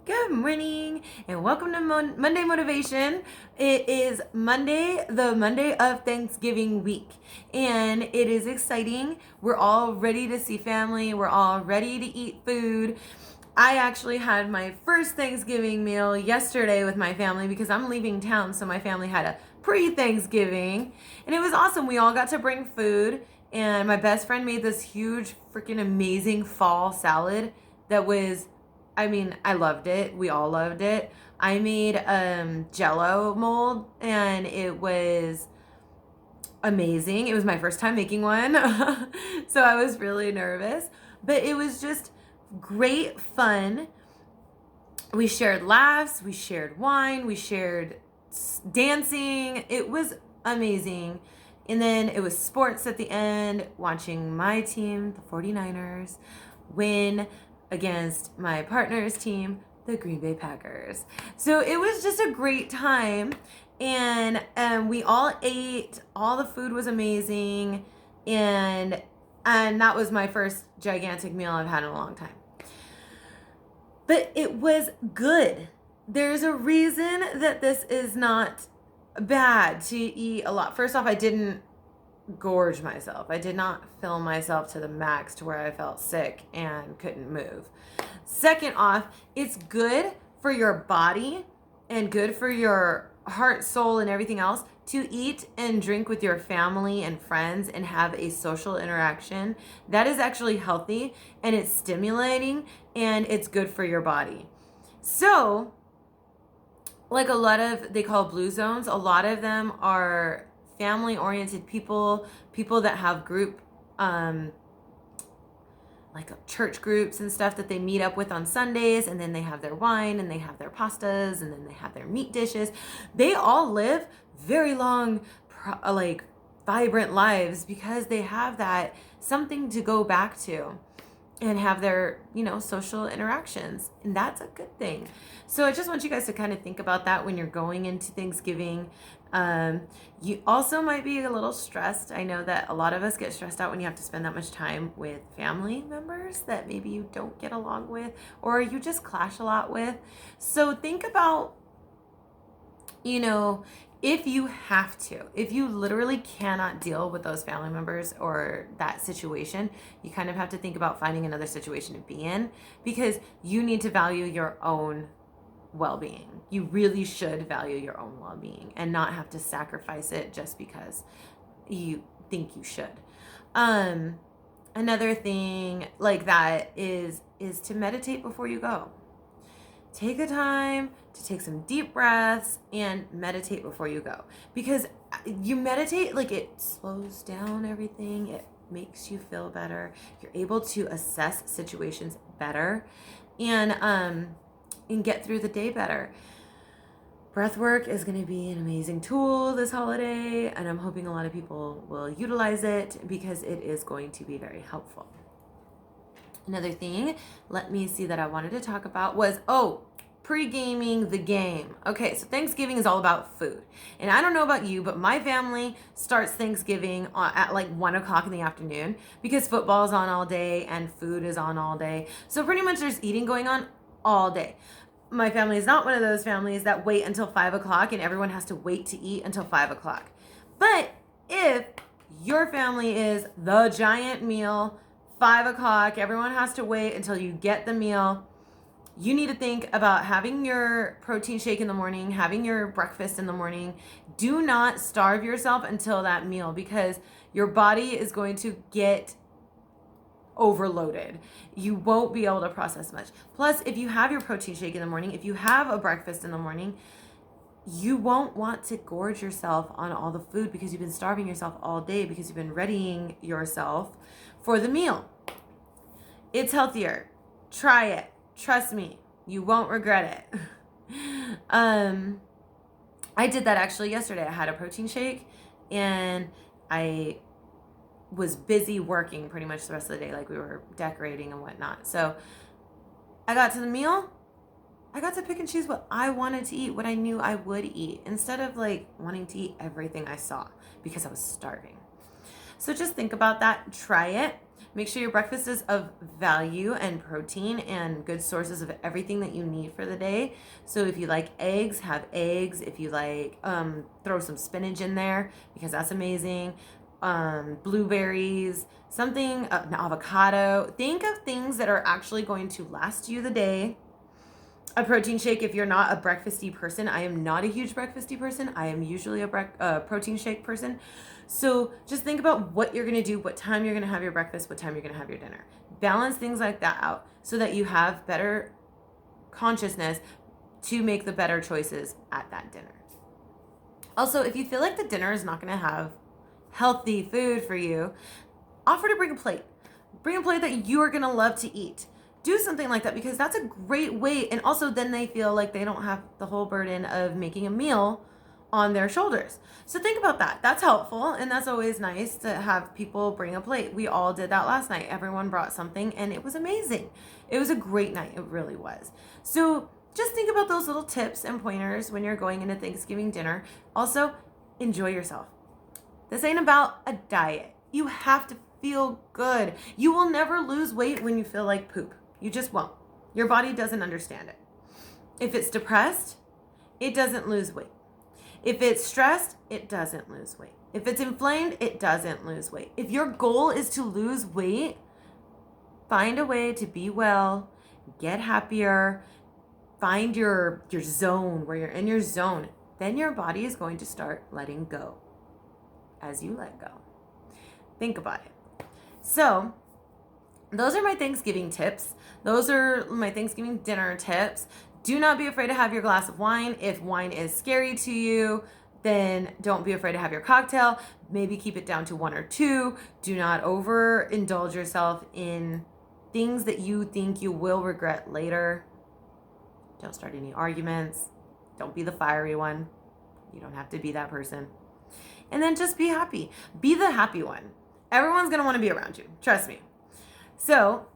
Good morning and welcome to Monday Motivation. It is Monday, the Monday of Thanksgiving week, and it is exciting. We're all ready to see family, we're all ready to eat food. I actually had my first Thanksgiving meal yesterday with my family because I'm leaving town, so my family had a pre-Thanksgiving, and it was awesome. We all got to bring food, and my best friend made this huge, freaking amazing fall salad that was, I loved it. We all loved it. I made Jello mold, and it was amazing. It was my first time making one, so I was really nervous, but it was just great fun. We shared laughs, we shared wine, we shared dancing. It was amazing. And then it was sports at the end, watching my team, the 49ers, win against my partner's team, the Green Bay Packers. So it was just a great time. And we all ate. All the food was amazing. And that was my first gigantic meal I've had in a long time. But it was good. There's a reason that this is not bad to eat a lot. First off, I didn't gorge myself. I did not fill myself to the max to where I felt sick and couldn't move. Second off, it's good for your body and good for your heart, soul, and everything else to eat and drink with your family and friends and have a social interaction. That is actually healthy, and it's stimulating, and it's good for your body. So, like a lot of, they call blue zones, a lot of them are family-oriented people that have group, like church groups and stuff that they meet up with on Sundays, and then they have their wine and they have their pastas and then they have their meat dishes. They all live very long, like vibrant lives because they have that something to go back to and have their, social interactions. And that's a good thing. So I just want you guys to kind of think about that when you're going into Thanksgiving. You also might be a little stressed. I know that a lot of us get stressed out when you have to spend that much time with family members that maybe you don't get along with or you just clash a lot with. So think about, if you literally cannot deal with those family members or that situation, you kind of have to think about finding another situation to be in because you need to value your own well-being. You really should value your own well-being and not have to sacrifice it just because you think you should. Another thing like that is to meditate before you go. Take a time to take some deep breaths and meditate before you go. Because you meditate, like it slows down everything. It makes you feel better. You're able to assess situations better and get through the day better. Breath work is going to be an amazing tool this holiday, and I'm hoping a lot of people will utilize it because it is going to be very helpful. Another thing, let me see, that I wanted to talk about was, pre-gaming the game. Okay, so Thanksgiving is all about food. And I don't know about you, but my family starts Thanksgiving at like 1 o'clock in the afternoon because football is on all day and food is on all day. So pretty much there's eating going on all day. My family is not one of those families that wait until 5 o'clock and everyone has to wait to eat until 5 o'clock. But if your family is the giant meal, 5 o'clock, everyone has to wait until you get the meal. You need to think about having your protein shake in the morning, having your breakfast in the morning. Do not starve yourself until that meal because your body is going to get overloaded. You won't be able to process much. Plus, if you have your protein shake in the morning, if you have a breakfast in the morning, you won't want to gorge yourself on all the food because you've been starving yourself all day because you've been readying yourself for the meal. It's healthier. Try it. Trust me, you won't regret it. I did that actually yesterday. I had a protein shake and I was busy working pretty much the rest of the day. Like we were decorating and whatnot. So I got to the meal. I got to pick and choose what I wanted to eat, what I knew I would eat, instead of like wanting to eat everything I saw because I was starving. So just think about that. Try it. Make sure your breakfast is of value and protein and good sources of everything that you need for the day. So if you like eggs, have eggs. If you like, throw some spinach in there because that's amazing. Blueberries, something, an avocado. Think of things that are actually going to last you the day. A protein shake if you're not a breakfasty person. I am not a huge breakfasty person. I am usually a protein shake person. So just think about what you're going to do, what time you're going to have your breakfast, what time you're going to have your dinner. Balance things like that out so that you have better consciousness to make the better choices at that dinner. Also, if you feel like the dinner is not going to have healthy food for you, offer to bring a plate. Bring a plate that you are going to love to eat. Do something like that because that's a great way. And also then they feel like they don't have the whole burden of making a meal on their shoulders. So think about that. That's helpful. And that's always nice to have people bring a plate. We all did that last night. Everyone brought something and it was amazing. It was a great night. It really was. So just think about those little tips and pointers when you're going into Thanksgiving dinner. Also, enjoy yourself. This ain't about a diet. You have to feel good. You will never lose weight when you feel like poop. You just won't. Your body doesn't understand it. If it's depressed, it doesn't lose weight. If it's stressed, it doesn't lose weight. If it's inflamed, it doesn't lose weight. If your goal is to lose weight, find a way to be well, get happier, find your zone where you're in your zone. Then your body is going to start letting go as you let go. Think about it. So, those are my Thanksgiving tips. Those are my Thanksgiving dinner tips. Do not be afraid to have your glass of wine. If wine is scary to you, then don't be afraid to have your cocktail. Maybe keep it down to 1 or 2. Do not overindulge yourself in things that you think you will regret later. Don't start any arguments. Don't be the fiery one. You don't have to be that person. And then just be happy. Be the happy one. Everyone's going to want to be around you. Trust me. So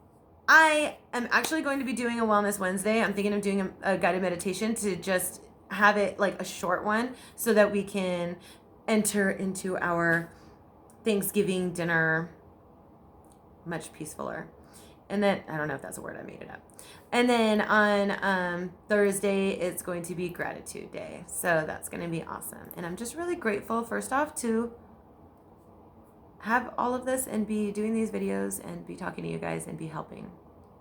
I am actually going to be doing a Wellness Wednesday. I'm thinking of doing a guided meditation to just have it like a short one so that we can enter into our Thanksgiving dinner much peacefuler. And then, I don't know if that's a word, I made it up. And then on Thursday, it's going to be Gratitude Day. So that's going to be awesome. And I'm just really grateful, first off, to have all of this and be doing these videos and be talking to you guys and be helping.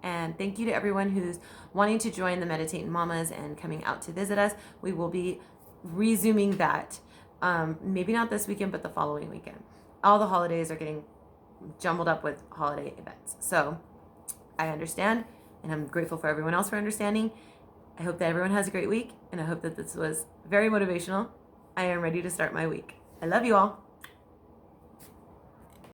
And thank you to everyone who's wanting to join the Meditating Mamas and coming out to visit us. We will be resuming that. Maybe not this weekend, but the following weekend. All the holidays are getting jumbled up with holiday events. So I understand, and I'm grateful for everyone else for understanding. I hope that everyone has a great week, and I hope that this was very motivational. I am ready to start my week. I love you all.